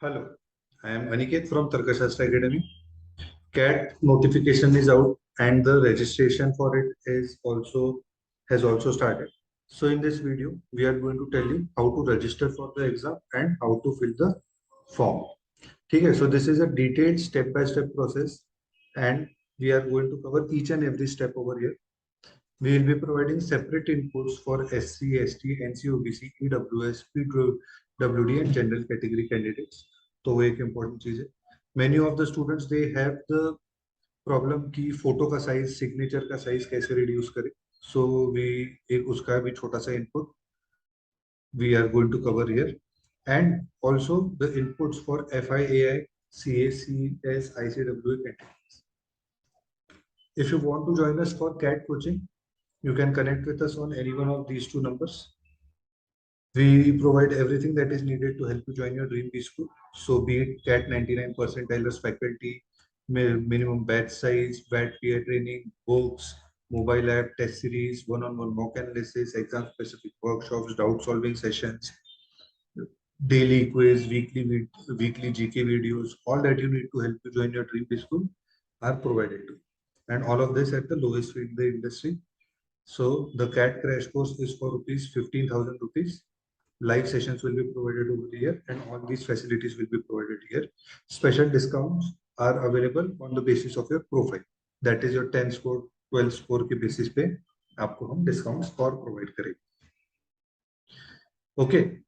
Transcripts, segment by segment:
Hello, I am Aniket from Tarkashastra Academy. CAT notification is out and the registration for it is also has also started. So in this video, we are going to tell you how to register for the exam and how to fill the form. Okay, so this is a detailed step-by-step process and we are going to cover each and every step over here. We will be providing separate inputs for SC, ST, NC, OBC, EWS, PWD and general category candidates. तो वो एक important चीज है. Many of the students they have the problem कि photo का size, signature का size कैसे reduce करें. So we एक उसका भी छोटा सा input we are going to cover here, and also the inputs for FIAI, CA, CS, ICWA candidates. If you want to join us for CAT coaching, you can connect with us on any one of these two numbers. We provide everything that is needed to help you join your dream B school. So be it CAT 99 percentile faculty, minimum batch size, batch peer training, books, mobile app, test series, one-on-one mock analysis, exam-specific workshops, doubt-solving sessions, daily quiz, weekly GK videos, all that you need to help you join your dream B school are provided to you. And all of this at the lowest fee in the industry. So the CAT crash course is for rupees 15,000 rupees. Live sessions will be provided over here and all these facilities will be provided here. Special discounts are available on the basis of your profile. That is your 10 score, 12 score के basis पे आपको हम discounts और provide करेंगे. Okay.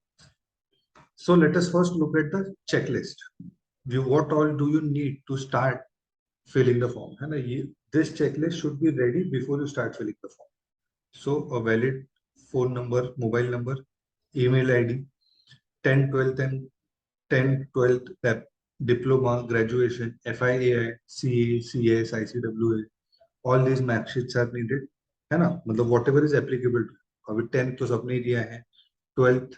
So let us first look at the checklist. What all do you need to start filling the form? है ना, this checklist should be ready before you start filling the form. So a valid phone number, mobile number, email ID, 10, 12th and 10, 12th diploma, graduation, FIAI, CA, CS, ICWA, all these mark sheets are needed. है ना, मतलब whatever is applicable to. अभी 10th तो सबने दिया है, 12th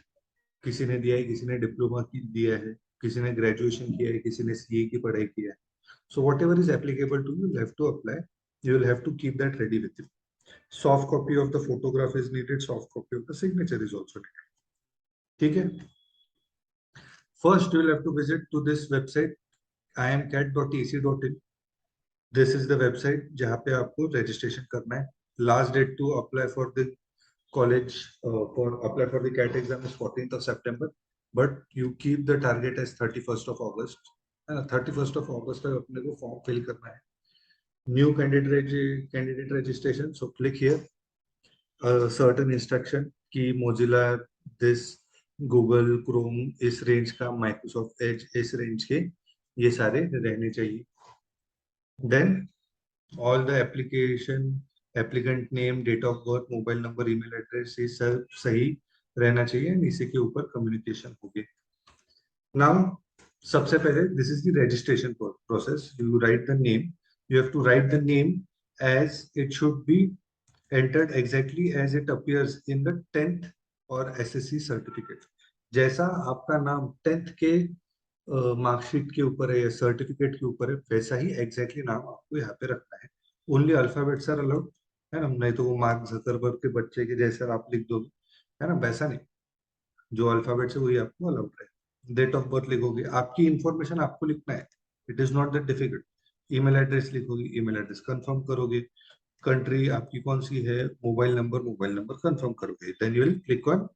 किसी ने दिया है, किसी ने डिप्लोमा की दिया है, किसी ने ग्रेजुएशन किया है, किसी ने सीए की पढ़ाई किया है. So whatever is applicable to you, you have to apply. You will have to keep that ready with you. Soft copy of the photograph is needed. Soft copy of the signature is also needed. ठीक है. First, you will have to visit to this website imcat.ac.in. This is the website जहाँ पे आपको registration करना है. Last date to apply for the college apply for the CAT exam is 14th of September, but you keep the target as 31st of August. And 31st of August तक अपने को form fill करना है. New candidate registration. So click here. A certain instruction कि Mozilla, this, Google, Chrome इस range का, Microsoft Edge इस range के, ये सारे रहने चाहिए. Then all the applicant name, date of birth, mobile number, email address ये सब सही रहना चाहिए. इसी के ऊपर communication होगी. Now सबसे पहले this is the registration process. You write the name. You have to write the name as it should be entered exactly as it appears in the 10th और SSC certificate. जैसा आपका नाम 10th के marksheet के ऊपर है या certificate के ऊपर है, वैसा ही एग्जैक्टली नाम आपको यहाँ पे रखना है. ओनली अल्फाबेट्स आर अलाउड, है ना. नहीं तो वो मार्क जकरबर्ग के बच्चे के जैसे आप लिख दोगे, है ना, वैसा नहीं. जो अल्फाबेट्स है वही आपको अलाउड है. डेट ऑफ बर्थ लिखोगे, आपकी इंफॉर्मेशन आपको लिखना है. It is not that difficult. Email address लिखोगे, ईमेल एड्रेस कंफर्म करोगे. कंट्री आपकी कौन सी है, मोबाइल नंबर कंफर्म करोगे. Then you will click on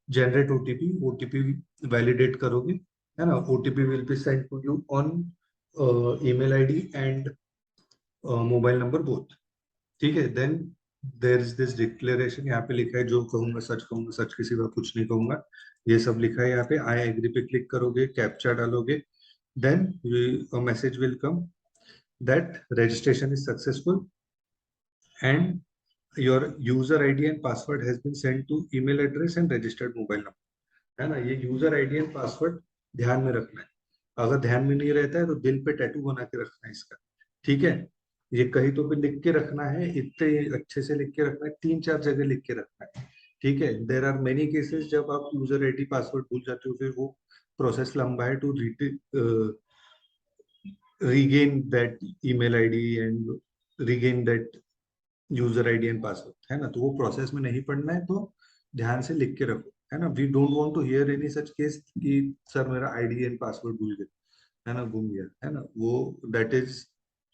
generate OTP. OTP validate करोगे, है ना. OTP will be send to you on email ID and mobile number both. ठीक है. Then there is this declaration. यहाँ पे लिखा है जो कहूंगा सच किसी का कुछ नहीं कहूंगा. ये सब लिखा है यहाँ पे. आई एग्री पे क्लिक करोगे, कैप्चा डालोगे. Then a message will come that registration is successful and your user ID and password has been sent to email address and registered mobile number. है ना. ये यूजर आईडी एंड पासवर्ड ध्यान में रखना है. अगर ध्यान में नहीं रहता है तो दिल पे टैटू बना के रखना है इसका. ठीक है. ये कहीं तो भी लिख के रखना है, इतने अच्छे से लिख के रखना है, 3-4 जगह लिख के रखना है. ठीक है. देयर आर मेनी केसेस जब आप यूजर आईडी पासवर्ड भूल जाते हो, फिर वो प्रोसेस लंबा है to regain that email ID and regain that user ID and password, है ना. तो वो प्रोसेस में नहीं पढ़ना है, तो ध्यान से लिख के रखो. है ना. We don't want to hear any such case कि सर मेरा आईडी एंड पासवर्ड भूल गए, है ना, गुम गया, है ना. वो दैट इज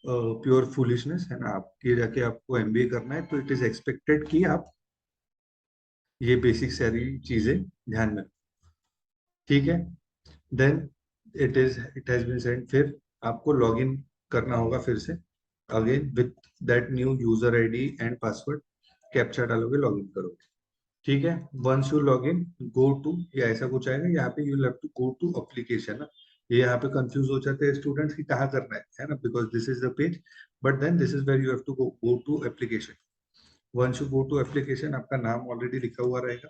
प्योर फूलिशनेस, है ना. आपके जाके आपको एमबीए करना है तो इट इज एक्सपेक्टेड कि आप ये बेसिक सारी चीजें ध्यान में. ठीक है. Then it has been send. फिर आपको लॉग इन करना होगा फिर से again with that new user ID and password. Captcha डालोगे, लॉग इन करोगे. ठीक है. Once you log in, go to, या ऐसा कुछ आएगा यहाँ पे, you have to go to application. ये यहाँ पे कंफ्यूज हो जाते हैं स्टूडेंट्स कि कहाँ करना है ना, because this is the page, but then this is where you have to go to application. Once you go to application, आपका नाम ऑलरेडी लिखा हुआ रहेगा.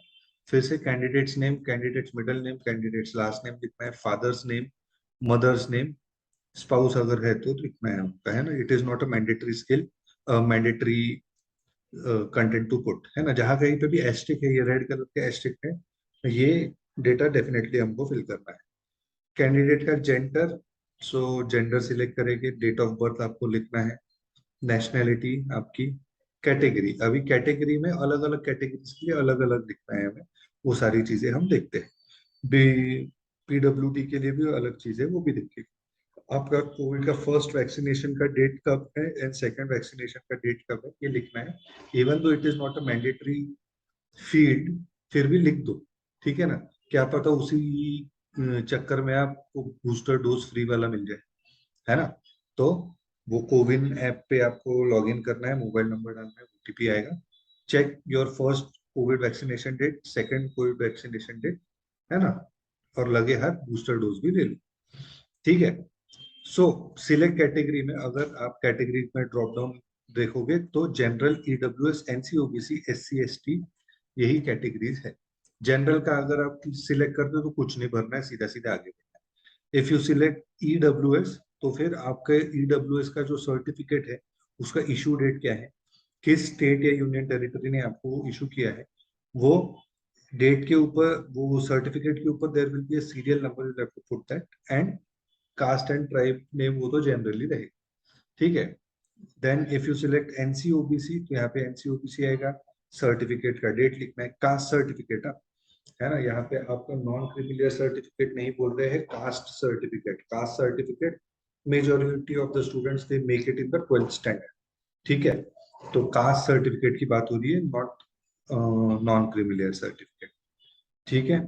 फिर से candidate's name, candidate's middle name, candidate's last name लिखना है, father's name, mother's name, spouse अगर है तो लिखना है आपका, है ना. It is not a mandatory skill, mandatory content to put, है ना. जहां कहीं पे भी एस्टिक है, ये रेड कलर के एस्टिक है, ये डेटा डेफिनेटली हमको फिल करना है. कैंडिडेट का जेंडर, सो जेंडर सिलेक्ट करेंगे. डेट ऑफ बर्थ आपको लिखना है. नेशनैलिटी आपकी. कैटेगरी, अभी कैटेगरी में अलग अलग कैटेगरीज के लिए अलग अलग लिखना है हमें. वो सारी चीजें हम देखते हैं. बी पीडब्ल्यूडी के लिए भी अलग चीज है, वो भी देखेंगे. आपका कोविड का फर्स्ट वैक्सीनेशन का डेट कब है एंड सेकंड वैक्सीनेशन का डेट कब है, ये लिखना है. इवन दो it is not a mandatory field, फिर भी लिख दो. ठीक है ना. क्या पता उसी चक्कर में आपको बूस्टर डोज फ्री वाला मिल जाए, है ना. तो वो कोविन ऐप पे आपको लॉग इन करना है, मोबाइल नंबर डालना है, ओटीपी आएगा. Check your first COVID vaccination date, second COVID vaccination date, है ना. और लगे हाथ बूस्टर डोज भी ले लो. ठीक है. सो सिलेक्ट कैटेगरी में, अगर आप कैटेगरी में ड्रॉप डाउन देखोगे तो general, EWS, NC, OBC, SC, ST, यही कैटेगरीज है. जनरल का अगर आप सिलेक्ट करते हो तो कुछ नहीं भरना है, सीधा सीधा आगे बढ़ना है. इफ यू सिलेक्ट ईडब्ल्यूएस, तो फिर आपके ईडब्ल्यूएस का जो सर्टिफिकेट है उसका इशू डेट क्या है, किस स्टेट या यूनियन टेरिटरी ने आपको इशू किया है, वो डेट के ऊपर, वो सर्टिफिकेट के ऊपर there will be a serial number, you have to put that. And caste and tribe name, वो तो जनरली रहेगा. ठीक है. Then if you select NCOBC, तो यहाँ पे एनसीओबीसी आएगा. सर्टिफिकेट का डेट लिखना है. कास्ट सर्टिफिकेट, है ना. यहाँ पे आपका नॉन क्रिमिलियर सर्टिफिकेट नहीं बोल रहे हैं, caste certificate. Caste certificate majority of the students they make it in the 12th standard. ठीक है. तो कास्ट सर्टिफिकेट की बात हो रही है, नॉट नॉन क्रिमिलियर सर्टिफिकेट. ठीक है.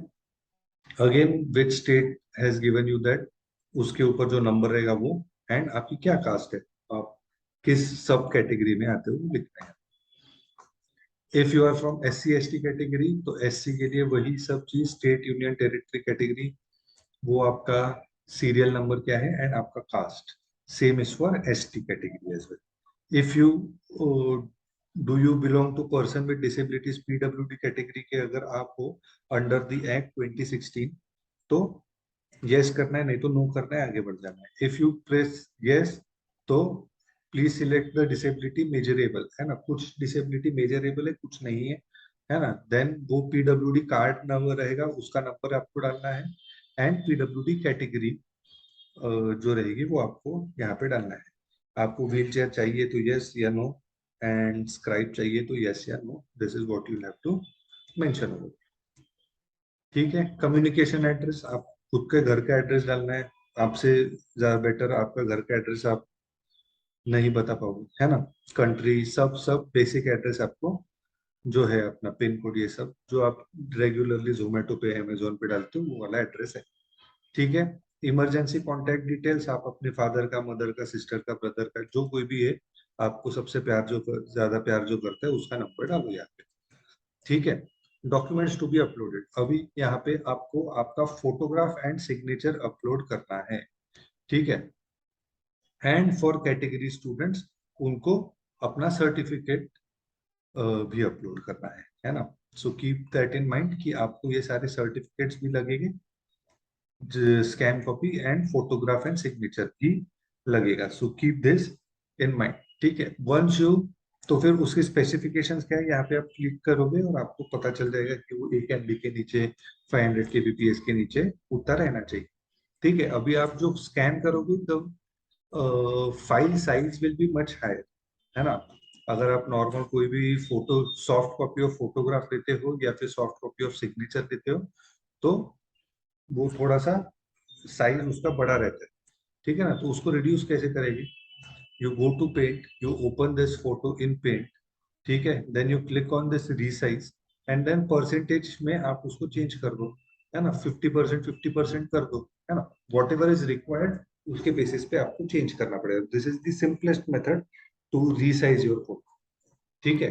Again which state has given you that, उसके ऊपर जो नंबर रहेगा वो. एंड आपकी क्या कास्ट है, आप किस सब कैटेगरी में आते हो, वो लिखना है. If you are from S C S T category, तो एस सी के लिए वही सब चीज, स्टेट, यूनियन टेरिटरी कैटेगरी, वो आपका सीरियल नंबर क्या है, एंड आपका caste. Same is for S T category as well. If you do you belong to person with disabilities, PWD category के अगर आप हो अंडर द एक्ट 2016, तो यस करना है, नहीं तो नो करना है, आगे बढ़ जाना है. इफ यू प्रेस यस, तो please select the disability measurable, है ना. कुछ डिसेबिलिटी मेजरेबल है, कुछ नहीं है ना. देन वो पीडब्ल्यूडी कार्ड नंबर रहेगा, उसका नंबर आपको डालना है. एंड पीडब्ल्यूडी कैटेगरी जो रहेगी वो आपको यहाँ पे डालना है. आपको व्हील चेयर चाहिए तो यस या नो, एंड स्क्राइब चाहिए तो यस या no. This is what you have to mention. ठीक है. कम्युनिकेशन एड्रेस, आप खुद के घर का एड्रेस डालना है. आपसे ज्यादा बेटर आपका घर का एड्रेस आप नहीं बता पाओगे, है ना. कंट्री, सब सब बेसिक एड्रेस आपको जो है, अपना पिन कोड, ये सब जो आप रेगुलरली जोमेटो पे, अमेजोन पे डालते हो, वो वाला एड्रेस है. ठीक है. इमरजेंसी कॉन्टैक्ट डिटेल्स, आप अपने फादर का, मदर का, सिस्टर का, ब्रदर का, जो कोई भी है, आपको सबसे प्यार जो ज्यादा प्यार जो करता है उसका नंबर डालो यहाँ पे. ठीक है. डॉक्यूमेंट्स टू बी अपलोडेड, अभी यहाँ पे आपको आपका फोटोग्राफ एंड सिग्नेचर अपलोड करना है. ठीक है. एंड फॉर कैटेगरी स्टूडेंट्स, उनको अपना सर्टिफिकेट भी अपलोड करना है ना. So keep that in mind कि आपको ये सारे सर्टिफिकेट्स भी लगेंगे, scan copy and photograph and signature भी लगेगा. So keep this in mind. ठीक है. वंस यू, तो फिर उसकी स्पेसिफिकेशंस क्या है, यहाँ पे आप क्लिक करोगे और आपको पता चल जाएगा कि वो 1 MB के नीचे, 500 kbps के नीचे उतना रहना चाहिए. ठीक है. अभी आप जो स्कैन करोगे तो file size will be much higher, है ना. अगर आप नॉर्मल कोई भी photo soft copy of photograph लेते हो या फिर सॉफ्ट कॉपी ऑफ सिग्नेचर लेते हो तो वो थोड़ा सा साइज उसका बड़ा रहता है, ठीक है ना। तो उसको रिड्यूस कैसे करेगी? You go to paint, you open this photo in paint, ठीक है, then you click on this resize and then percentage में आप उसको चेंज कर दो, है ना, 50% 50% कर दो, है ना, वॉट एवर इज रिक्वायर्ड उसके बेसिस पे आपको चेंज करना पड़ेगा। This is the simplest method to resize your photo, ठीक है।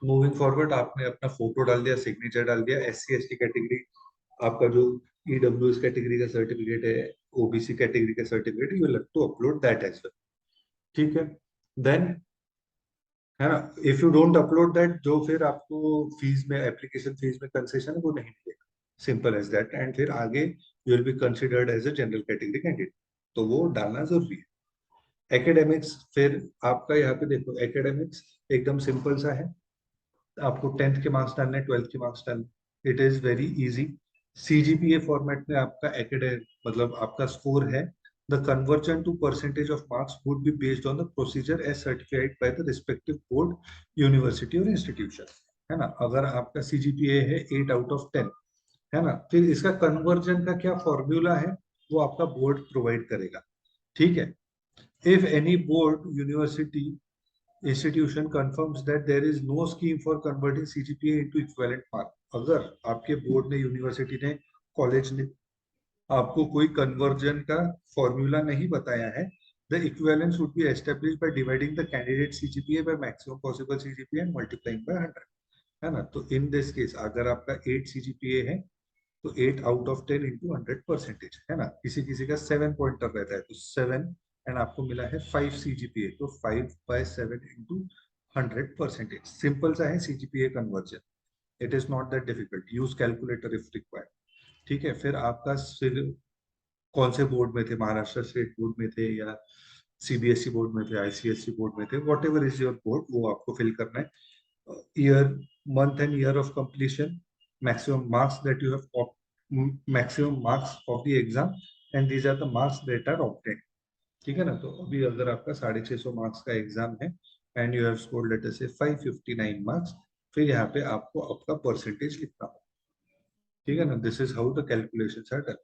मूविंग फॉरवर्ड, आपने अपना फोटो डाल दिया, सिग्नेचर डाल दिया, SC ST कैटेगरी, आपका जो EWS कैटेगरी का सर्टिफिकेट है, OBC कैटेगरी का certificate, you will have to upload that as well, ठीक है। देन, है ना, if you don't upload that, जो फिर आपको फीस में, एप्लीकेशन फीस में कंसेशन है वो नहीं मिलेगा, सिंपल एज दैट। एंड फिर आगे you will be considered as a general category candidate, तो वो डालना जरूरी है। एकेडेमिक्स, फिर आपका यहाँ पे देखो, एकेडेमिक्स एकदम सिंपल सा है, आपको 10th के मार्क्स डालने, 12th के मार्क्स डालने, it is very easy. CGPA format में आपका एकेडेमिक मतलब आपका स्कोर है, the conversion to percentage of marks would be based on the procedure as certified by the respective board, university और इंस्टीट्यूशन, है ना। अगर आपका CGPA है 8/10, है ना, फिर इसका कन्वर्जन का क्या फॉर्मूला है वो आपका बोर्ड प्रोवाइड करेगा, ठीक है। If any board, university, institution confirms that there is no scheme for converting CGPA into equivalent mark, अगर आपके बोर्ड ने, यूनिवर्सिटी ने, कॉलेज ने आपको कोई कन्वर्जन का फॉर्मूला नहीं बताया है, the equivalence would be established by dividing the candidate CGPA by maximum possible CGPA and multiplying by 100, है ना। तो इन दिस केस अगर आपका 8 CGPA है तो 8/10 इंटू 100%, है ना। किसी किसी का 7 पॉइंटर रहता है तो 7, एंड आपको मिला है 5 CGPA, तो 5/7 इंटू 100%, सिंपल सा है CGPA conversion, it is not that difficult, use calculator if required, ठीक है। फिर आपका फिर कौन से बोर्ड में थे, महाराष्ट्र स्टेट बोर्ड में थे या CBSE बोर्ड में थे, ICSE बोर्ड में थे, what ever is your board, वो आपको फिल करना है। year, month and year of completion, maximum marks that you have maximum marks of the exam, and these are the marks that are obtained, ठीक है ना। तो अभी अगर आपका 650 मार्क्स का एग्जाम है and you have scored let us से 559 मार्क्स, फिर यहाँ पे आपको आपका परसेंटेज लिखना होगा, ठीक है ना। This is how the calculations are done,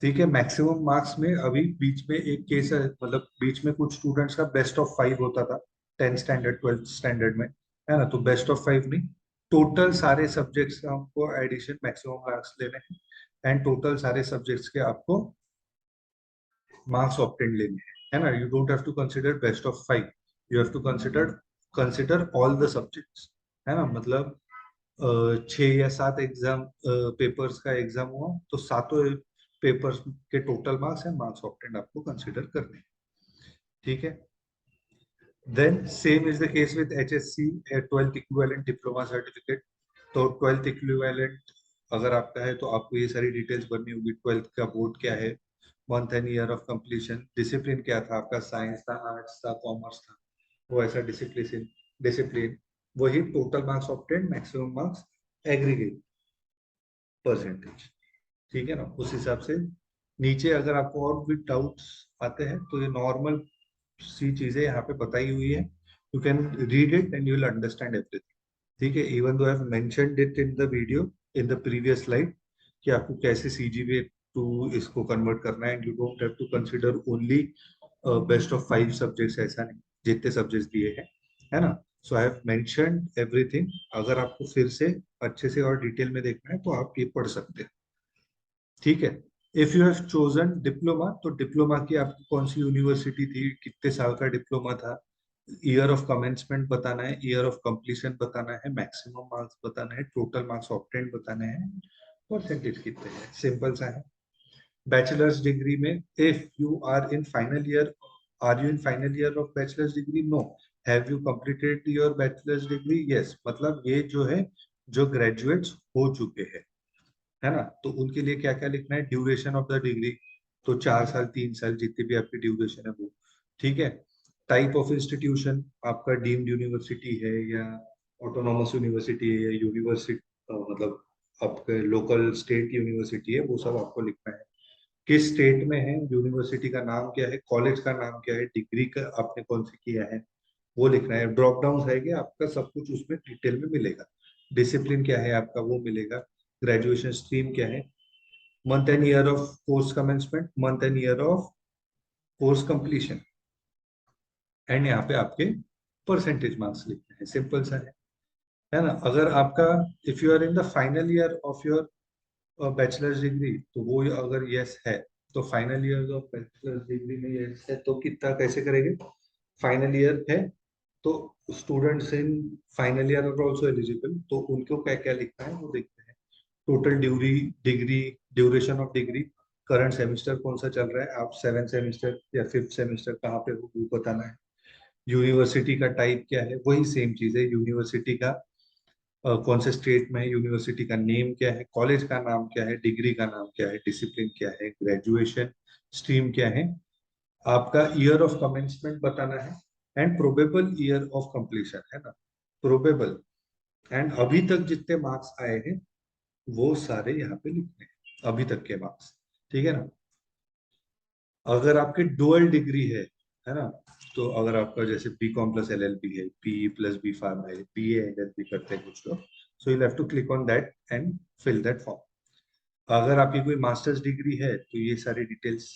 ठीक है। मैक्सिमम मार्क्स में अभी बीच में एक केस है, मतलब बीच में कुछ स्टूडेंट्स का बेस्ट ऑफ 5 होता था 10th स्टैंडर्ड 12th स्टैंडर्ड में, है ना। तो बेस्ट ऑफ 5 नहीं, टोटल सारे सब्जेक्ट्स का हमको एडिशन मैक्सिमम मार्क्स लेने हैं, एंड टोटल सारे सब्जेक्ट्स के आपको मार्क्स ऑब्टेन लेने हैं, है ना। You don't have to consider best of 5, you have to consider all the subjects, है ना। मतलब 6 या 7 एग्जाम पेपर्स का एग्जाम हुआ तो सातों पेपर्स के टोटल मार्क्स है, मार्क्स ऑब्टेंड आपको कंसिडर करने हैं, ठीक है। Then same is the case with HSC 12th equivalent diploma certificate, तो 12th इक्विवेलेंट अगर आपका है तो आपको ये सारी डिटेल्स भरनी होगी, 12th का बोर्ड क्या है, month and year of completion, discipline क्या था आपका, साइंस था, आर्ट्स था, कॉमर्स था, वो ऐसा डिसिप्लिन डिसिप्लिन, वही total marks obtained, maximum marks, aggregate percentage, ठीक है ना। उस हिसाब से नीचे अगर आपको और भी डाउट्स आते हैं तो ये नॉर्मल सी चीजें यहाँ पे बताई हुई है, you can read it and you will understand everything, ठीक है। Even though I have mentioned it in the video in the previous slide कि आपको कैसे CGPA टू इसको कन्वर्ट करना है, and you don't have to consider only best of 5 subjects, ऐसा नहीं, जितने सब्जेक्ट्स दिए हैं, है ना। So I have mentioned everything, अगर आपको फिर से अच्छे से और डिटेल में देखना है तो आप ये पढ़ सकते हैं, ठीक है। If you have chosen diploma, तो डिप्लोमा की आपकी कौन सी यूनिवर्सिटी थी, कितने साल का डिप्लोमा था, ईयर ऑफ कमेंसमेंट बताना है, ईयर ऑफ कंप्लीशन बताना है, मैक्सिमम मार्क्स बताना है, टोटल मार्क्स ऑब्टेन बताने हैं, परसेंटेज कितने हैं, सिंपल सा है। बैचलर्स डिग्री में, if you are in final year, are you in final year of bachelor's degree, no, have you completed your bachelor's degree, yes, मतलब ये जो है जो ग्रेजुएट्स हो चुके हैं, है ना, तो उनके लिए क्या क्या लिखना है, ड्यूरेशन ऑफ द डिग्री, तो 4 साल 3 साल जितनी भी आपकी ड्यूरेशन है वो, ठीक है। टाइप ऑफ इंस्टीट्यूशन, आपका डीम्ड यूनिवर्सिटी है या ऑटोनॉमस यूनिवर्सिटी है या यूनिवर्सिटी मतलब आपके लोकल स्टेट यूनिवर्सिटी है, वो सब आपको लिखना है। किस स्टेट में है, यूनिवर्सिटी का नाम क्या है, कॉलेज का नाम क्या है, डिग्री का आपने कौन सी किया है, वो लिखना है। ड्रॉप डाउन रहेंगे, आपका सब कुछ उसमें डिटेल में मिलेगा। डिसिप्लिन क्या है आपका वो मिलेगा। ग्रेजुएशन स्ट्रीम क्या है, month and year of course commencement, month and year of course completion, and यहाँ पे आपके परसेंटेज मार्क्स लिखने हैं। सिंपल सा है ना। अगर आपका if you are in the final year of your bachelor's degree, तो वो अगर यस है तो final year of bachelor's degree में यस है तो कितना कैसे करेंगे, फाइनल ईयर है तो students in final year are also eligible, तो उनको क्या क्या लिखना है वो देखते हैं। Total degree, duration of degree, current semester कौन सा चल रहा है, आप 7th सेमेस्टर या 5th सेमेस्टर कहाँ पे हो वो बताना है। यूनिवर्सिटी का टाइप क्या है, वही सेम चीज है। यूनिवर्सिटी का कौन से स्टेट में है, यूनिवर्सिटी का नेम क्या है, कॉलेज का नाम क्या है, डिग्री का नाम क्या है, डिसिप्लिन क्या है, ग्रेजुएशन स्ट्रीम क्या है, आपका ईयर ऑफ कमेंसमेंट बताना है, and probable year of completion, है ना, प्रोबेबल, एंड अभी तक जितने मार्क्स आए हैं वो सारे यहाँ पे लिखने हैं, अभी तक के मार्क्स। ठीक है ना। अगर आपके डुअल डिग्री है ना, तो अगर आपका जैसे बी कॉम प्लस LLB है, PE प्लस B फार्म है, BA LLB करते हैं कुछ लोग, so you have to click on that and fill that form. अगर आपकी कोई मास्टर्स डिग्री है तो ये सारी डिटेल्स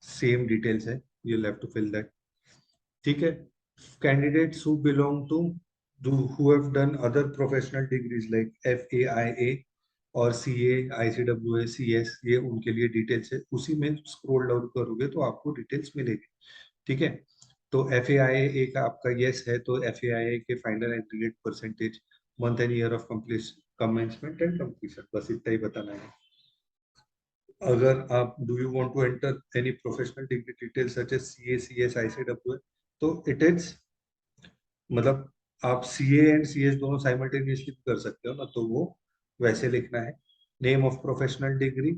सेम डिटेल्स है, you have to fill that. ठीक है। Candidates who belong to who have done other professional degrees like FAIA और CA, ICWA, CS, ये उनके लिए डिटेल्स है। उसी में स्क्रॉल डाउन करोगे तो आपको डिटेल्स मिलेगी। ठीक है। तो FAIA का आपका यस है तो FAIA के final aggregate percentage, month and year of completion, commencement and completion, बस इतना ही बताना है। अगर आप do you want to enter any professional degree details such as CA, CS, ICWA, तो इट इज मतलब आप CA एंड CS दोनों साइमल्टेनियसली कर सकते हो ना, तो वो वैसे लिखना है। Name of professional degree,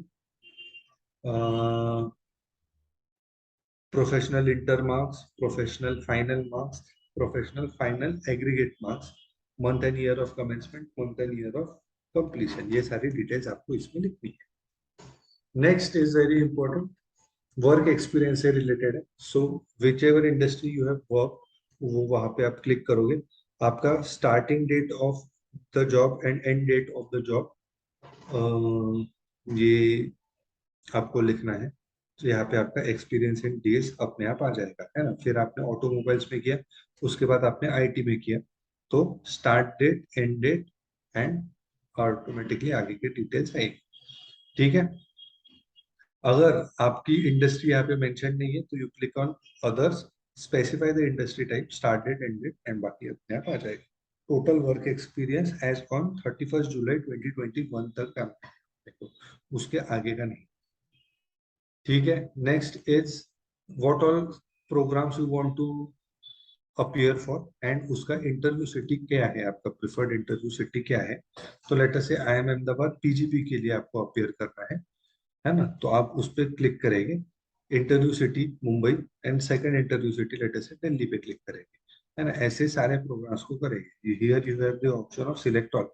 professional inter marks, professional final marks, professional final aggregate marks, month and year of commencement, month and year of completion, ये सारी डिटेल्स आपको इसमें लिखनी है। Next is very important, work experience से related है। So whichever industry you have work, वो वहां पे आप क्लिक करोगे। आपका starting date of the job and end date of the job, ये आपको लिखना है। तो यहाँ पे आपका एक्सपीरियंस इन डेज अपने आप आ जाएगा, है ना। फिर आपने ऑटोमोबाइल्स में किया, उसके बाद आपने IT में किया, तो start date, end date, and automatically आगे की डिटेल्स आएगी। ठीक है। अगर आपकी इंडस्ट्री यहाँ पे मेंशन नहीं है तो you click on others, specify the industry type, start date, end date, and बाकी अपने आप आ जाएगा। Total work experience as on 31 July 2021 तक का देखो, उसके आगे का नहीं। ठीक है। Next is what all programs you want to appear for, and उसका इंटरव्यू सिटी क्या है, आपका प्रिफर्ड इंटरव्यू सिटी क्या है। तो लेट अस से IIM अहमदाबाद PGP के लिए आपको अपीयर करना है ना, तो आप उस पर क्लिक करेंगे, interview city Mumbai, and second interview city later से दिल्ली पे क्लिक करेंगे, है ना। ऐसे सारे प्रोग्राम्स को करेंगे। Here you have the option of select all,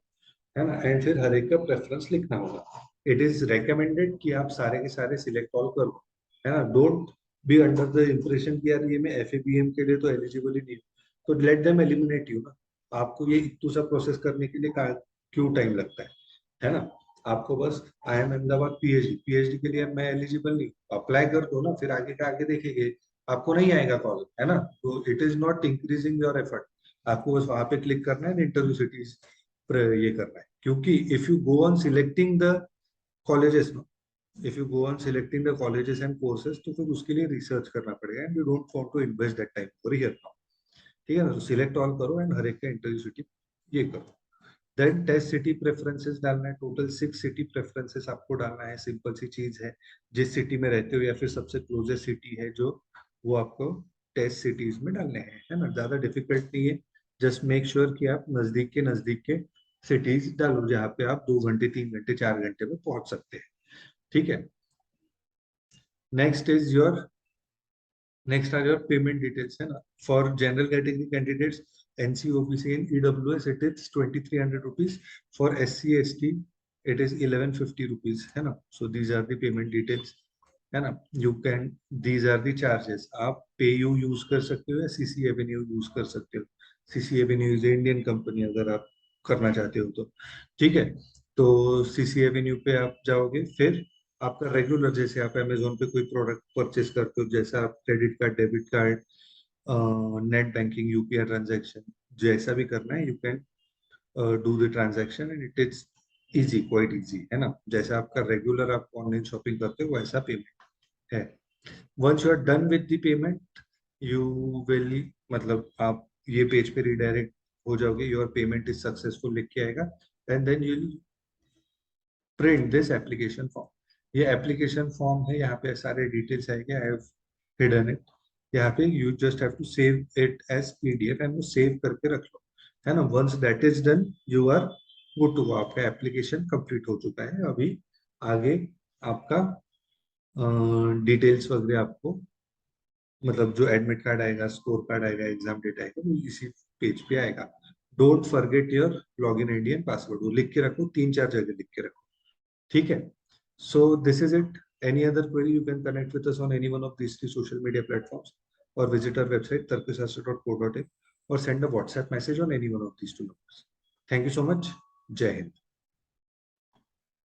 है ना, एंड फिर हर एक का प्रेफरेंस लिखना होगा। इट इज रेकमेंडेड कि आप सारे के सारे सिलेक्ट ऑल करो, है ना। Don't be under the impression कि यार ये मैं FABM के लिए तो एलिजिबल ही नहीं हूँ, तो लेट देम एलिमिनेट यू ना। आपको ये इतना सा प्रोसेस करने के लिए क्यों टाइम लगता है ना। आपको बस IIM अहमदाबाद PhD के लिए मैं एलिजिबल नहीं, अप्लाई कर दो ना, फिर आगे का आगे देखेंगे। आपको नहीं आएगा कॉल, है ना, तो it is not increasing your effort. आपको बस वहां पे क्लिक करना है, इंटरव्यू सिटीज ये करना है। क्योंकि if you go on selecting the colleges, no, if you go on selecting the colleges and courses, तो फिर उसके लिए रिसर्च करना पड़ेगा, and you don't want to invest that time for here now. ठीक है ना। तो सिलेक्ट ऑल करो एंड हर एक का इंटरव्यू सिटी ये करो। देन टेस्ट सिटी प्रेफरेंसेस डालना है। टोटल 6 सिटी प्रेफरेंसेस आपको डालना है। सिंपल सी चीज है, जिस सिटी में रहते हो या फिर सबसे क्लोजेस्ट सिटी है जो, वो आपको टेस्ट सिटीज में डालने हैं, है ना। ज्यादा डिफिकल्ट नहीं है। जस्ट मेक श्योर कि आप नजदीक के सिटीज डालो जहाँ पे आप 2 घंटे, 3 घंटे, 4 घंटे में पहुंच सकते हैं। ठीक है। Next is your next are your payment details, है ना। For general category candidates, NC, OBC and EWS, it is 2300 rupees. For SC ST, it is 1150 rupees, है ना. So these are the payment details. है ना. You can, these are the charges. आप PayU use कर सकते हो या CC Avenue use कर सकते हो. CC Avenue is Indian company, अगर आप करना चाहते हो तो. ठीक है. तो सीसी एवेन्यू पे आप जाओगे, फिर आपका रेगुलर, जैसे आप अमेजोन पे कोई प्रोडक्ट परचेस करते हो, जैसा आप credit card, debit card, net banking, UPI transaction, जैसा भी करना है, you can do the transaction and it is easy, quite easy, है ना. जैसा आपका रेगुलर आप ऑनलाइन शॉपिंग करते हो वैसा पेमेंट है. Once you are done with the payment, you will, मतलब आप ये पेज पे रिडायरेक्ट हो जाओगे, योर पेमेंट इज सक्सेसफुल लिख के आएगा, and then you will print this application form. ये एप्लीकेशन फॉर्म है, यहाँ पे सारे डिटेल्स आएंगे, आई हैव हिडन इट. यहाँ पे you just have to save it as PDF and वो सेव करके रख लो, है ना. Once that is done, you are good to go. आपका एप्लीकेशन कंप्लीट हो चुका है. अभी आगे आपका डिटेल्स वगैरह आपको, मतलब जो एडमिट कार्ड आएगा, स्कोर कार्ड आएगा, एग्जाम डेट आएगा, वो इसी पेज पे आएगा. Don't forget your log in ID and password, वो लिख के रखो, 3-4 जगह लिख के रखो. ठीक है. So this is it. Any other query, you can connect with us on any one of these three social media platforms, or visit our website tarkasastra.co.in, or send a WhatsApp message on any one of these two numbers. Thank you so much. Jai Hind.